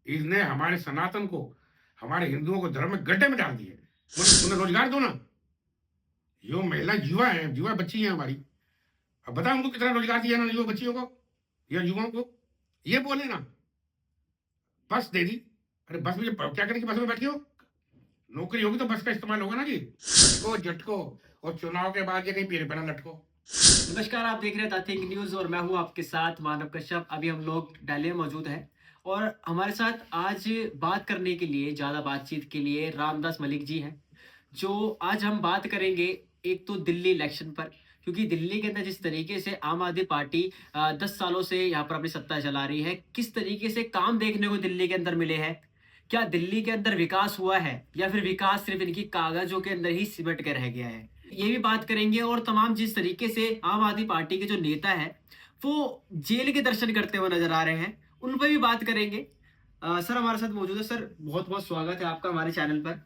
इसने हमारे सनातन को, हमारे हिंदुओं को धर्म में गड्ढे में डाल दिए। उन्हें रोजगार दो ना। यो महिला युवा है, युवा बच्ची है हमारी। अब बताओ उनको कितना रोजगार दिया ना युवा बच्चियों को या युवाओं को। ये बोले ना बस दे दी। अरे बस में क्या करेंगे, बस में बैठी हो, नौकरी होगी तो बस का इस्तेमाल होगा ना जी। झटको झटको, और चुनाव के बाद ये कहीं पेड़ पर ना लटको। नमस्कार, आप देख रहे हैं द थिंक न्यूज और मैं हूं आपके साथ मानव कश्यप। अभी हम लोग दिल्ली में मौजूद हैं और हमारे साथ आज बात करने के लिए, ज़्यादा बातचीत के लिए रामदास मलिक जी हैं। जो आज हम बात करेंगे एक तो दिल्ली इलेक्शन पर, क्योंकि दिल्ली के अंदर जिस तरीके से आम आदमी पार्टी 10 सालों से यहाँ पर अपनी सत्ता चला रही है, किस तरीके से काम देखने को दिल्ली के अंदर मिले हैं। क्या दिल्ली के अंदर विकास हुआ है या फिर विकास सिर्फ इनकी कागजों के अंदर ही सिमट कर रह गया है, ये भी बात करेंगे। और तमाम जिस तरीके से आम आदमी पार्टी के जो नेता है वो जेल के दर्शन करते हुए नजर आ रहे हैं, उन पर भी बात करेंगे। सर हमारे साथ मौजूद है। सर बहुत बहुत स्वागत है आपका हमारे चैनल पर।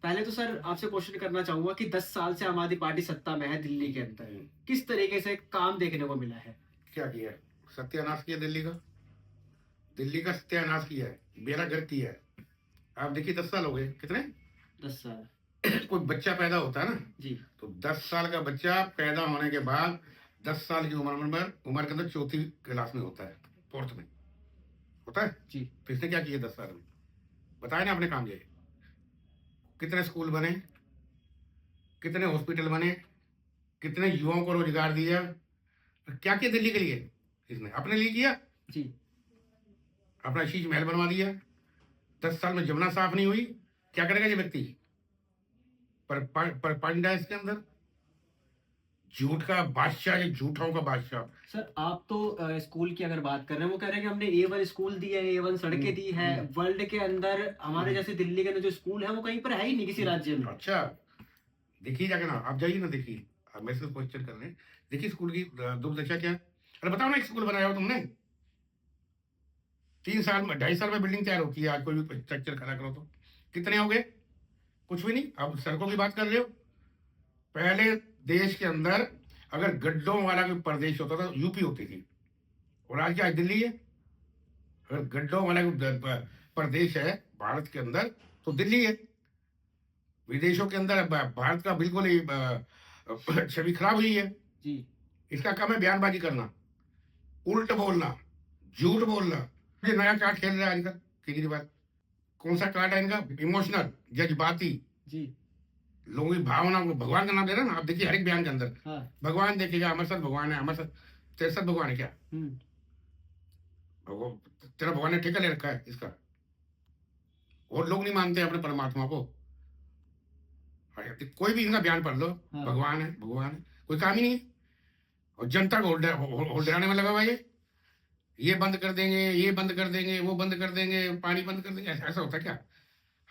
पहले तो सर आपसे क्वेश्चन करना चाहूंगा कि 10 साल से आम आदमी पार्टी सत्ता में है दिल्ली के अंदर, किस तरीके से काम देखने को मिला है? क्या किया, सत्यानाश किया दिल्ली का। दिल्ली का सत्यानाश किया है, बेड़ा गर्क किया है। आप देखिए 10 साल हो गए, कितने 10 साल। कोई बच्चा पैदा होता है ना जी। तो 10 साल का बच्चा पैदा होने के बाद 10 साल की उम्र के अंदर चौथी क्लास में होता है, फोर्थ में होता है जी। तो इसने क्या किया 10 साल में, बताए ना अपने काम ये। कितने स्कूल बने, कितने हॉस्पिटल बने, कितने युवाओं को रोजगार दिया, क्या किया दिल्ली के लिए। इसने अपने लिए किया, जी। अपना शीश महल बनवा दिया। 10 साल में जमुना साफ नहीं हुई, क्या करेगा ये व्यक्ति। पर पंडा इसके अंदर झूठ का बादशाह, ये झूठों का बादशाह। सर आप तो स्कूल की अगर बात कर रहे हैं, वो कह रहे हैं कि हमने A1 स्कूल दी है, A1 सड़कें दी है। वर्ल्ड के अंदर हमारे जैसे दिल्ली के अंदर जो स्कूल है वो कहीं पर है ही नहीं किसी राज्य में। अच्छा देखिए जाके ना, आप जाइए ना, देखिए आप मेरे से क्वेश्चन कर रहे हैं, देखिए स्कूल की दुर्दशा क्या है। अरे बताओ ना, एक स्कूल बनाया हो तुमने 3 साल में, 2.5 साल में बिल्डिंग तैयार होती है। आज कोई भी स्ट्रक्चर खड़ा करो तो कितने हो गए, कुछ भी नहीं। अब सड़कों की बात कर रहे हो। पहले देश के अंदर अगर गड्ढों वाला कोई प्रदेश होता था यूपी होती थी, और आज क्या है, दिल्ली है। अगर गड्ढों वाला कोई प्रदेश है भारत के अंदर तो दिल्ली है। विदेशों के अंदर भारत का बिल्कुल ही छवि खराब हुई है। जी। इसका काम है बयानबाजी करना, उल्ट बोलना, झूठ बोलना। ये नया कार्ड खेल रहा है आजकल केजरीवाल। कौन सा कार्ड है इनका, इमोशनल, जज्बाती। जी। लोगों की भावना को भगवान का नाम दे रहा है ना। आप देखिए हर एक बयान के अंदर हाँ। भगवान देखिएगा, हमारे साथ भगवान है, हमारे साथ तेरे साथ भगवान है क्या। तेरा भगवान ने ठेका ले रखा है इसका। और लोग नहीं मानते अपने परमात्मा को। कोई भी इनका बयान पढ़ लो, हाँ। भगवान है भगवान है, कोई काम ही नहीं है। और जनता को होल्डराने में लगा हुआ है। ये बंद कर देंगे, ये बंद कर देंगे, वो बंद कर देंगे, पानी बंद कर देंगे, ऐसा होता है क्या।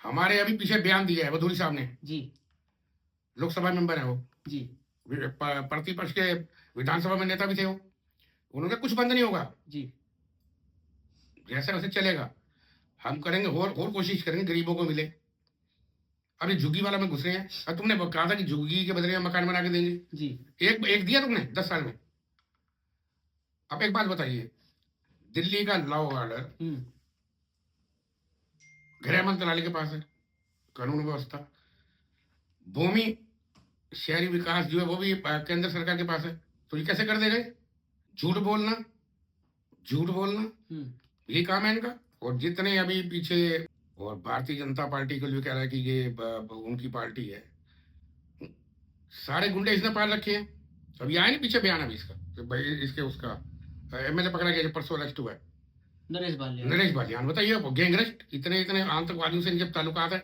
हमारे अभी पीछे बयान दिया है वधूरी साहब ने, जी। लोकसभा मेंबर है वो, जी। प्रतिपक्ष के विधानसभा में नेता भी थे वो। उन्होंने कुछ बंद नहीं होगा, जी। जैसे वैसे चलेगा। हम करेंगे और कोशिश करेंगे गरीबों को मिले। अभी झुग्गी वाला में घुसे हैं, और तुमने कहा था कि झुग्गी के बदले में मकान बना के देंगे। जी। एक एक दिया तुमने 10 साल में। अब एक बात बताइए, दिल्ली का लॉ ऑर्डर गृह मंत्रालय के पास है, कानून व्यवस्था, भूमि शहरी विकास जो है वो भी केंद्र सरकार के पास है। तो ये कैसे कर देगा, झूठ बोलना, झूठ बोलना, ये काम है इनका। और जितने अभी पीछे, और भारतीय जनता पार्टी को जो कह रहा है कि ये उनकी पार्टी है, सारे गुंडे इसने पाल रखे हैं। अभी आए नहीं पीछे बयान अभी इसका, तो भाई इसके उसका एमएलए पकड़ा गया जो परसों अरेस्ट हुआ है, नरेश बालियान। बताइए गैंगरेस्ट, इतने इतने आतंकवादियों से इनके ताल्लुकात है।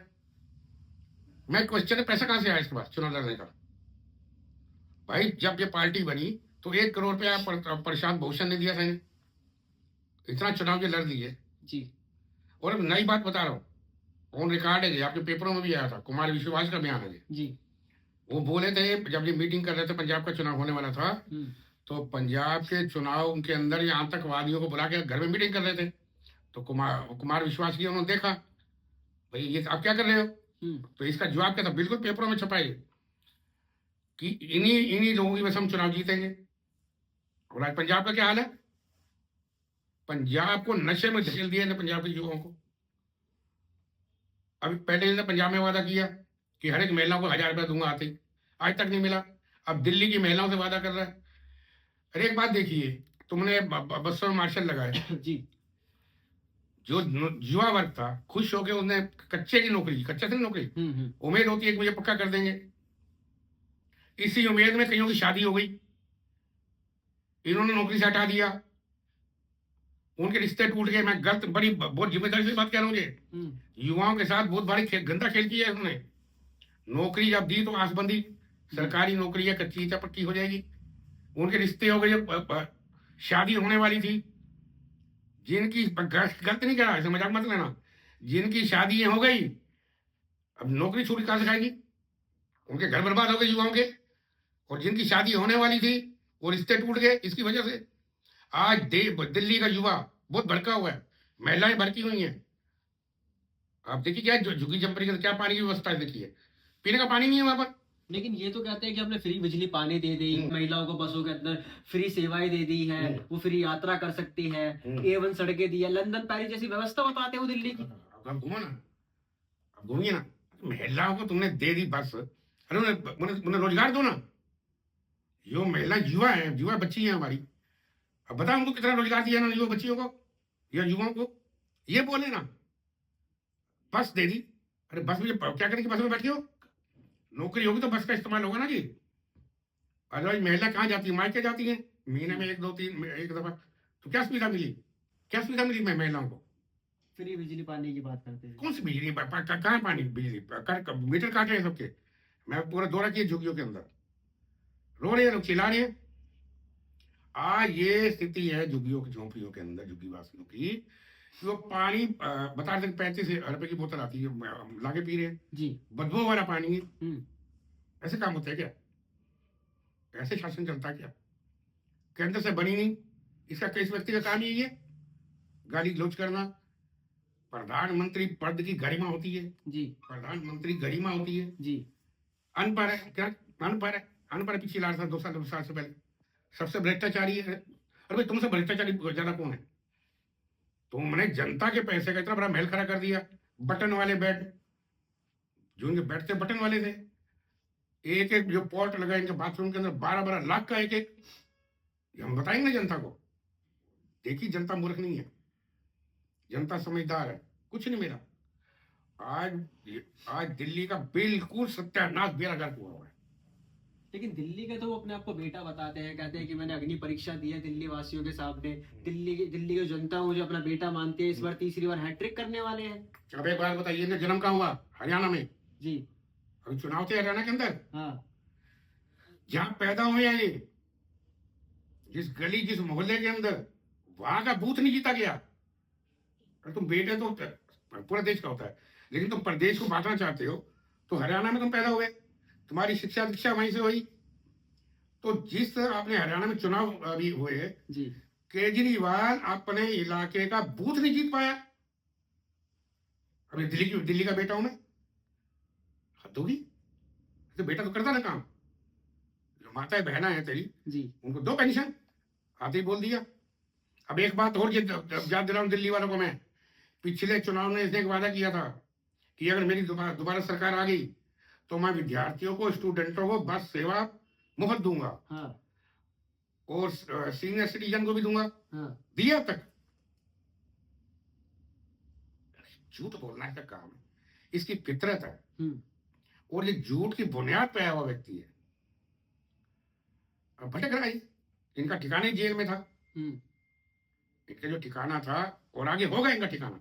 मैं क्वेश्चन है, पैसा कहां से आया इसके पास चुनाव लड़ने का। भाई जब ये पार्टी बनी तो 1 करोड़ रुपया प्रशांत भूषण ने दिया था इन्हें, इतना चुनाव के लड़ दिए जी। और नई बात बता रहा हूँ, ऑन रिकॉर्ड है, आपके पेपरों में भी आया था, कुमार विश्वास का बयान है जी। वो बोले थे जब ये मीटिंग कर रहे थे, पंजाब का चुनाव होने वाला था, तो पंजाब के चुनाव के अंदर ये आतंकवादियों को बुला के घर में मीटिंग कर रहे थे। तो कुमार विश्वास की उन्होंने देखा, भाई ये आप क्या कर रहे हो। तो इसका जवाब क्या था, बिल्कुल पेपरों में छपाई कि इन्हीं इन्हीं लोगों की वजह से हम चुनाव जीतेंगे। और आज पंजाब का क्या हाल है, पंजाब को नशे में धकेल दिया ना, पंजाब के युवाओं को। अभी पहले इसने पंजाब में वादा किया कि हर एक महिला को 1000 रुपया दूंगा आते ही, आज तक नहीं मिला। अब दिल्ली की महिलाओं से वादा कर रहा है। अरे एक बात देखिए, तुमने बसों में मार्शल लगाए जी, जो युवा वर्ग था खुश होकर उसने कच्चे की नौकरी, कच्चे से नौकरी, उम्मीद होती है कि मुझे पक्का कर देंगे। इसी उम्मीद में कईयों की शादी हो गई, इन्होंने नौकरी से हटा दिया, उनके रिश्ते टूट गए। मैं गलत, बड़ी बहुत जिम्मेदारी से बात कह रहा हूँ ये। युवाओं के साथ बहुत भारी गंदा खेल किया है उन्होंने। नौकरी जब दी तो आसबंदी, सरकारी नौकरी है कच्ची या पक्की हो जाएगी। उनके रिश्ते हो गए, शादी होने वाली थी, जिनकी गलत नहीं करा, मजाक मत लेना, जिनकी शादी हो गई अब नौकरी छूट कहां से खाएगी, उनके घर बर्बाद हो गए युवाओं के। और जिनकी शादी होने वाली थी वो रिश्ते टूट गए इसकी वजह से। आज दिल्ली का युवा बहुत भड़का हुआ है, महिलाएं भड़की हुई हैं। आप देखिए क्या झुग्गी झोपड़ी के क्या पानी की व्यवस्था है, देखिए पीने का पानी नहीं है वहां पर। लेकिन ये तो कहते हैं कि हमने फ्री बिजली पानी दे दी, महिलाओं को बसों के अंदर फ्री सेवाएं दे दी है, वो फ्री यात्रा कर सकती है, A1 सड़कें दी है, लंदन पेरिस जैसी व्यवस्था बताते हो दिल्ली की। आप घूमो ना, आप घूमिए ना, महिलाओं को तुमने दे दी बस, अरे उन्हें रोजगार दो ना। यो महिला युवा है, युवा बच्ची है हमारी, अब बताओ उनको कितना रोजगार दिया ना युवा बच्चियों को या युवाओं को। ये बोले ना बस दे दी, अरे बस में क्या करेंगे, बस में बैठी हो, नौकरी होगी तो बस का इस्तेमाल होगा ना जी। अदरवाइज महिला कहाँ जाती है, मायके जाती है, महीने में 1 2 3 एक दफा। तो क्या सुविधा मिली, क्या सुविधा मिली महिलाओं को? फ्री बिजली पानी की बात करते हैं। कौन सी बिजली, कहाँ पानी, बिजली मीटर काट रहे हैं सबके। मैं पूरा दौरा किया झुग्गियों के अंदर, रो रहे हैं लोग, चिल्ला रहे हैं। आज ये स्थिति है झुग्गियों की, झोंपड़ियों के अंदर झुग्गी वासियों की, कि वो पानी बता रहे 35 रुपए की बोतल आती है, लाके पी रहे हैं जी, बदबू वाला पानी है। ऐसे काम होता है क्या? ऐसे शासन चलता है क्या? केंद्र से बनी नहीं, इसका किस व्यक्ति का काम ही है ये गाली गलौज करना। प्रधानमंत्री पद की गरिमा होती है जी, प्रधानमंत्री गरिमा होती है जी। अनपढ़ है क्या? अनपढ़ है, अनपढ़ पिछले 2 साल से पहले सबसे भ्रष्टाचारी है। अरे भाई तुमसे भ्रष्टाचारी ज्यादा कौन है? तुमने जनता के पैसे का इतना बड़ा महल खड़ा कर दिया, बटन वाले बेड, जो इनके बेड थे बटन वाले थे, एक एक जो पॉट लगा इनके बाथरूम के अंदर 12-12 लाख का एक एक। हम बताएंगे जनता को, देखिए जनता मूर्ख नहीं है, जनता समझदार है, कुछ नहीं मिला। आज दिल्ली का बिल्कुल सत्यानाश बेरागर हुआ है। लेकिन दिल्ली के तो वो अपने आप को बेटा बताते हैं, कहते हैं कि मैंने अग्नि परीक्षा दी है दिल्ली वासियों के सामने, दिल्ली की जनता मुझे अपना बेटा मानती है, इस बार तीसरी बार हैट्रिक करने वाले हैं। अब एक बात बताइए, इनका जन्म कहाँ हुआ? हरियाणा में जी, अभी चुनाव थे हरियाणा के अंदर, हाँ, जहां पैदा हुए हैं ये, जिस गली जिस मोहल्ले के अंदर, वहां का बूथ नहीं जीता गया। अरे तुम बेटे तो पूरा देश का होता है, लेकिन तुम प्रदेश को बांटना चाहते हो, तो हरियाणा में तुम पैदा हुए, तुम्हारी शिक्षा दीक्षा वहीं से हुई। तो जिस आपने हरियाणा में चुनाव अभी हुए जी, केजरीवाल अपने इलाके का बूथ नहीं जीत पाया। अभी दिल्ली का बेटा हूं मैं, हद होगी। तो बेटा तो करता ना काम, जो माता बहना है तेरी जी, उनको दो पेंशन, आते ही बोल दिया। अब एक बात और याद दिलाऊं दिल्ली वालों को मैं, पिछले चुनाव में इसने एक वादा किया था कि अगर मेरी दोबारा सरकार आ गई तो मैं विद्यार्थियों को, स्टूडेंटों को बस सेवा मुफ्त दूंगा, हाँ, और सीनियर सिटीजन को भी दूंगा। हाँ, दिया तक। झूठ बोलना का काम है, इसकी फितरत है, और ये झूठ की बुनियाद पे आया हुआ व्यक्ति है। अब भटक रहा है, इनका ठिकाना ही जेल में था, इनका जो ठिकाना था और आगे होगा इनका ठिकाना,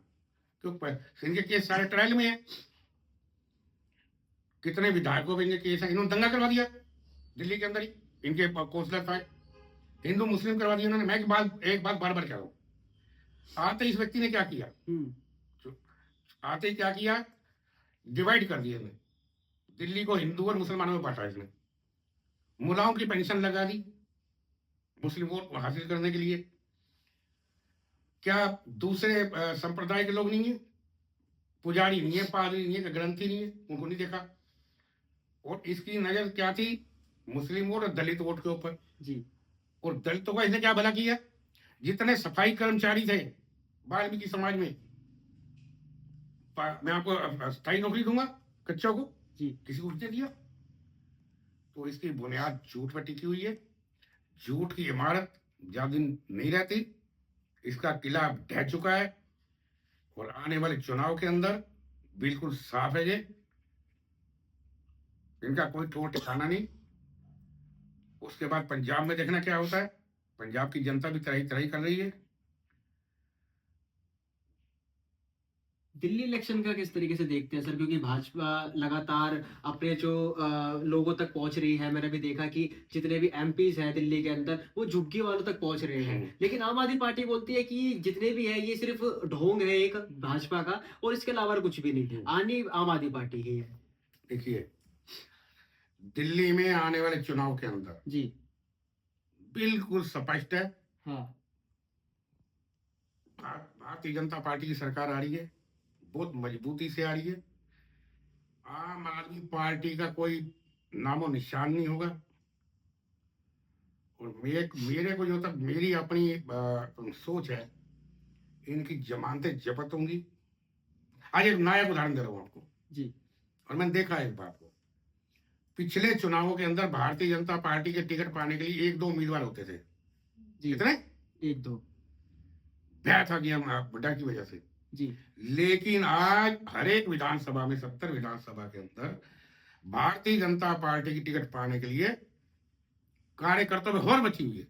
क्योंकि इनके केस सारे ट्रायल में है। कितने विधायकों पे इनके केस है, इन्होंने दंगा करवा दिया दिल्ली के अंदर ही, इनके काउंसलर था, हिंदू मुस्लिम करवा दिया उन्होंने। मैं एक बात बार बार कह रहा हूँ, आते इस व्यक्ति ने क्या किया, आते ही क्या किया, डिवाइड कर दिया इसने, दिल्ली को हिंदू और मुसलमानों में बांटा इसने। मुलाओं की पेंशन लगा दी मुस्लिम वोट हासिल करने के लिए। क्या दूसरे संप्रदाय के लोग नहीं है, पुजारी नहीं है, पादरी नहीं है, ग्रंथी नहीं है, उनको नहीं देखा। और इसकी नजर क्या थी, मुस्लिम वोट और दलित वोट के ऊपर जी। और दलितों का इसने क्या भला किया, जितने सफाई कर्मचारी थे वाल्मीकि समाज में, मैं आपको स्थायी नौकरी दूंगा कच्चों को, जी किसी को नहीं दिया। तो इसकी बुनियाद झूठ पर टिकी हुई है। झूठ की इमारत ज्यादा दिन नहीं रहती। इसका किला ढह चुका है और आने वाले चुनाव के अंदर बिल्कुल साफ है ये, इनका कोई ठोर ठिकाना नहीं। उसके बाद पंजाब में देखना क्या होता है। पंजाब की जनता भी तराई तराई कर रही है। दिल्ली इलेक्शन का किस तरीके से देखते हैं सर, क्योंकि भाजपा लगातार अपने जो लोगों तक पहुंच रही है। मैंने भी देखा कि जितने भी एमपीज हैं दिल्ली के अंदर वो झुग्गी वालों तक पहुंच रहे हैं, लेकिन आम आदमी पार्टी बोलती है कि जितने भी है ये सिर्फ ढोंग है एक भाजपा का, और इसके अलावा कुछ भी नहीं, आनी आम आदमी पार्टी ही है। देखिए, दिल्ली में आने वाले चुनाव के अंदर जी बिल्कुल स्पष्ट है, हाँ भारतीय जनता पार्टी की सरकार आ रही है, बहुत मजबूती से आ रही है। आम आदमी पार्टी का कोई नामो निशान नहीं होगा। और मेरे को जो तक मेरी अपनी सोच है, इनकी जमानतें जब्त होंगी। आज एक नायक उदाहरण दे रहा हूं आपको जी और मैंने देखा है इस बात को। पिछले चुनावों के अंदर भारतीय जनता पार्टी के टिकट पाने के लिए 1-2 उम्मीदवार होते थे। जी कितने? 1-2 भय था कि हम डर की वजह से। जी लेकिन आज हर एक विधानसभा में 70 विधानसभा के अंदर भारतीय जनता पार्टी की टिकट पाने के लिए कार्यकर्ताओं में होड़ मची हुई है।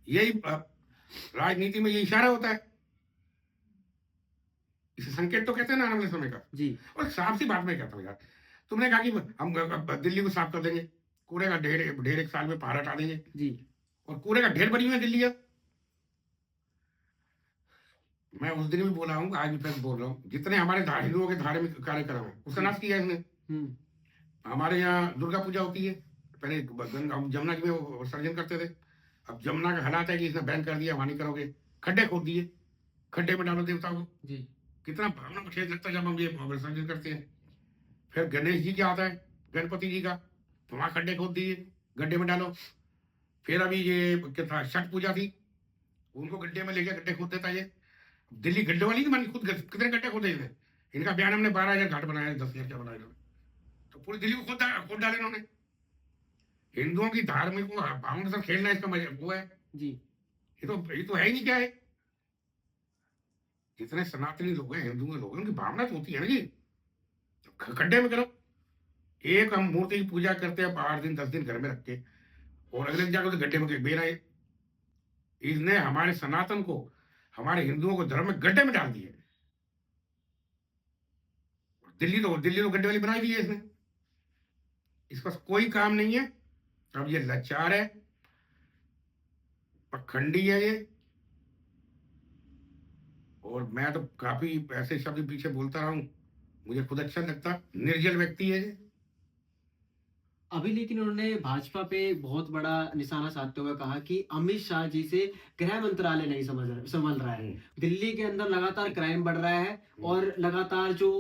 यही राजनीति में ये इशारा होता है। इसे संकेत तो कहते हैं ना आने वाले समय का। जी और साफ सी बात मैं कहता हूँ यार, तुमने कहा कि हम दिल्ली को साफ कर देंगे, कूड़े का ढेर एक साल में पहाड़ हटा देंगे, जी और कूड़े का ढेर बनी हुई है दिल्ली अब। मैं उस दिन भी बोला हूँ, आज भी फिर बोल रहा हूँ, जितने हमारे हिंदुओं के धार्मिक कार्यक्रम है उसका नाश किया है इसने। हमारे यहाँ दुर्गा पूजा होती है, पहले जमुना जी में वो विसर्जन करते थे। अब जमुना का हालात है कि इसने बैन कर दिया, वहां नहीं करोगे, खड्डे खोद दिए, खड्डे में डालो देवताओं को। जी कितना भावना को ठेस लगता है जब हम ये विसर्जन करते हैं। फिर गणेश जी क्या आता है, गणपति जी का, तो वहां खड्डे खोद दिए, गड्ढे में डालो। फिर अभी ये क्या था, छठ पूजा थी, उनको गड्ढे में लेके गड्ढे खोद देता है ये। दिल्ली गड्ढे वाली नहीं, खुद कितने गड्ढे खोदे इन्होंने। इनका बयान हमने 12,000 घाट बनाया, 10,000 क्या बनाया इन्होंने। तो पूरी दिल्ली को खोद डाले इन्होंने। हिंदुओं की धार्मिक भावना से खेलना इसका वो है जी। ये तो है ही नहीं। क्या है, जितने सनातनी लोग हैं, हिंदू के लोग हैं, उनकी भावना तो होती है ना जी। तो खड्डे में करो। एक हम मूर्ति की पूजा करते हैं 8 दिन 10 दिन घर में रख के, और अगले दिन जाकर उसे गड्ढे में बेर आए। इसने हमारे सनातन को, हमारे हिंदुओं को धर्म में गड्ढे में डाल दिए। दिल्ली तो गड्ढे वाली बनाई दी है इसने। इसका कोई काम नहीं है। अब ये लाचार है, पखंडी है ये। और मैं तो काफी ऐसे शब्द पीछे बोलता रहा हूं, मुझे खुद अच्छा लगता। निर्जल व्यक्ति है ये। अभी लेकिन उन्होंने भाजपा पे बहुत बड़ा निशाना साधते हुए कहा कि अमित शाह जी से गृह मंत्रालय नहीं संभल रहा है। दिल्ली के अंदर लगातार क्राइम बढ़ रहा है और लगातार जो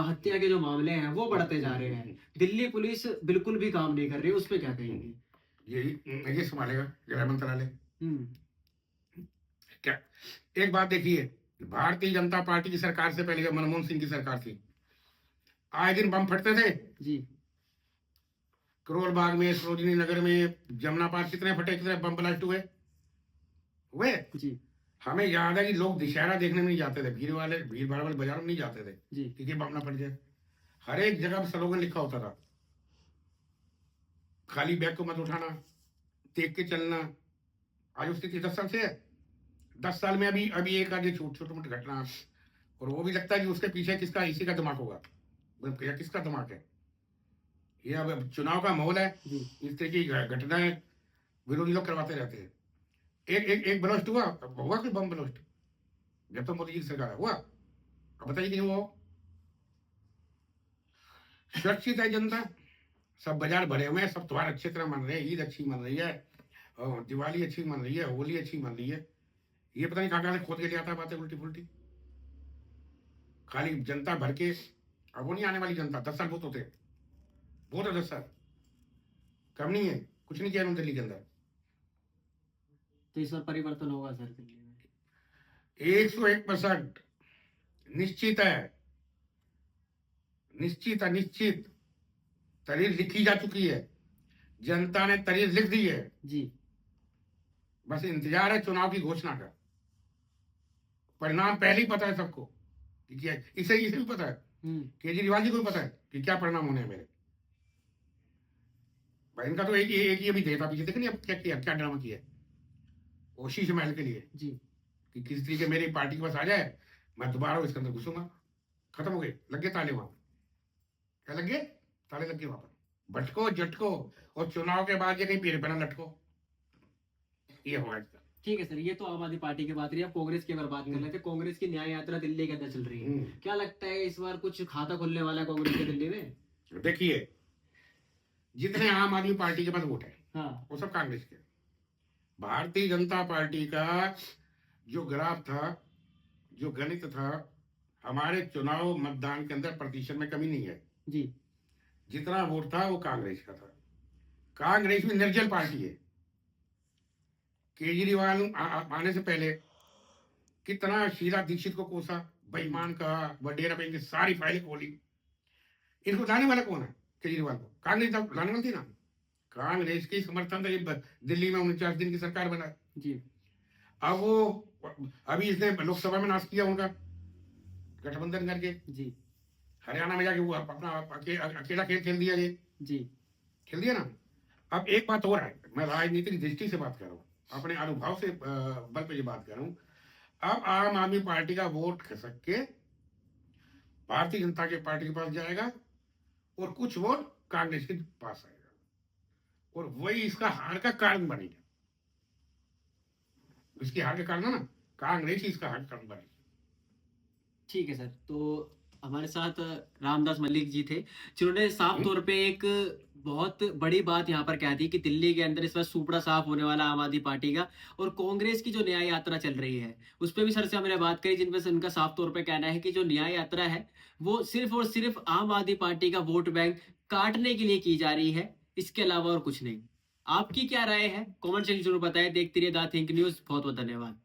हत्या के जो मामले हैं वो बढ़ते जा रहे हैं। दिल्ली पुलिस बिल्कुल भी काम नहीं कर रही है, उस पर क्या कहेंगे? ये संभालेगा गृह मंत्रालय क्या? एक बात देखिए, भारतीय जनता पार्टी की सरकार से पहले जब मनमोहन सिंह की सरकार थी, आए दिन बम फटते थे जी। करोल बाग में, सरोजिनी नगर में, जमुना पार कितने फटे, कितने बम ब्लास्ट हुए जी। हमें याद है कि लोग दशहरा देखने में नहीं जाते थे, भीड़ भाड़ वाले बाजारों में नहीं जाते थे जी। कि बम ना फट जाए। हर एक जगह स्लोगन लिखा होता था, खाली बैग को मत उठाना, देख के चलना। आज उसकी 10 साल से है। 10 साल में अभी एक आधी छोटी मोटी घटना, और वो भी लगता है कि उसके पीछे किसका, इसी का दिमाग होगा, किसका दिमाग है ये। अब चुनाव का माहौल है, इस तरह की घटनाएं विरोधी लोग करवाते रहते हैं। एक ब्लास्ट हुआ कोई बम ब्लास्ट, जब तो मोदी जी की सरकार हुआ। अब बताइए कि वो सुरक्षित है जनता, सब बाजार भरे हुए हैं, सब त्योहार अच्छी तरह मन रहे हैं, ईद अच्छी मन रही है, और दिवाली अच्छी मन रही है, होली अच्छी मन रही है। ये पता नहीं कहाँ से खोद के ले आता है बातें उल्टी फुल्टी, खाली जनता भर के। अब वो नहीं आने वाली जनता, 10 साल बहुत होते हैं, बहुत है 10 साल, कम नहीं है। कुछ नहीं किया उन्होंने दिल्ली के अंदर। तो इस बार परिवर्तन होगा सर दिल्ली में? 101% निश्चित है, निश्चित तरीर लिखी जा चुकी है, जनता ने तरीर लिख दी है जी। बस इंतजार है चुनाव की घोषणा का। परिणाम पहले ही पता है सबको कि क्या, इसे भी पता है, केजरीवाल जी को भी पता है कि क्या परिणाम होने हैं मेरे। भाई इनका तो एक ही अभी देता पीछे, देख नहीं अब क्या किया, क्या ड्रामा किया वो शीश महल के लिए जी। कि किस तरीके मेरी पार्टी के पास आ जाए, मैं दोबारा इसके अंदर घुसूंगा। खत्म हो गए, लग गए ताले वहां पर। क्या लग गए? ताले लग गए वहां पर। भटको झटको और चुनाव के बाद ये कहीं पीर बना लटको, ये होगा इसका। ठीक है सर, ये तो आम आदमी पार्टी की बात रही है। अब कांग्रेस की अगर बात कर लेते हैं, कांग्रेस की न्याय यात्रा दिल्ली के अंदर चल रही है। क्या लगता है इस बार कुछ खाता खुलने वाला है कांग्रेस के दिल्ली में? देखिए, जितने आम आदमी पार्टी के पास वोट है, हाँ, वो सब कांग्रेस के। भारतीय जनता पार्टी का जो ग्राफ था, जो गणित था, हमारे चुनाव मतदान के अंदर प्रतिशत में कमी नहीं है जी। जितना वोट था वो कांग्रेस का था। कांग्रेस भी निर्जल पार्टी है। केजरीवाल आने से पहले कितना शीला दीक्षित को कोसा, बेईमान कहा, वडेरा पे इनकी सारी फाइलें खोली। इनको लाने वाला कौन है? केजरीवाल को कांग्रेस लाने वाली थी ना। कांग्रेस की समर्थन था ये दिल्ली में 49 दिन की सरकार बना जी। अब वो अभी इसने लोकसभा में नाश किया उनका गठबंधन करके जी। हरियाणा में जाके वो अपना अकेला खेल खेल दिया, ये जी। खेल दिया ना। अब एक बात और है, मैं राजनीतिक दृष्टि से बात कर रहा हूँ, अपने अनुभव से बल पे ये बात कर रहा हूँ। अब आम आदमी पार्टी का वोट खसक के भारतीय जनता के पार्टी के पास जाएगा और कुछ वोट कांग्रेस के पास आएगा और वही इसका हार का कारण बनेगा। इसकी हार का कारण है ना, कांग्रेस ही इसका हार का कारण बनेगी। ठीक है सर, तो हमारे साथ रामदास मलिक जी थे, जिन्होंने साफ तौर पे एक बहुत बड़ी बात यहाँ पर कह दी कि दिल्ली के अंदर इस बार सुपड़ा साफ होने वाला आम आदमी पार्टी का। और कांग्रेस की जो न्याय यात्रा चल रही है उस पर भी सर से हमने बात करी, जिनपे से उनका साफ तौर पे कहना है कि जो न्याय यात्रा है वो सिर्फ और सिर्फ आम आदमी पार्टी का वोट बैंक काटने के लिए की जा रही है, इसके अलावा और कुछ नहीं। आपकी क्या राय है? कमेंट सेक्शन जरूर बताएं। देखते रहिए द थिंक न्यूज। बहुत बहुत धन्यवाद।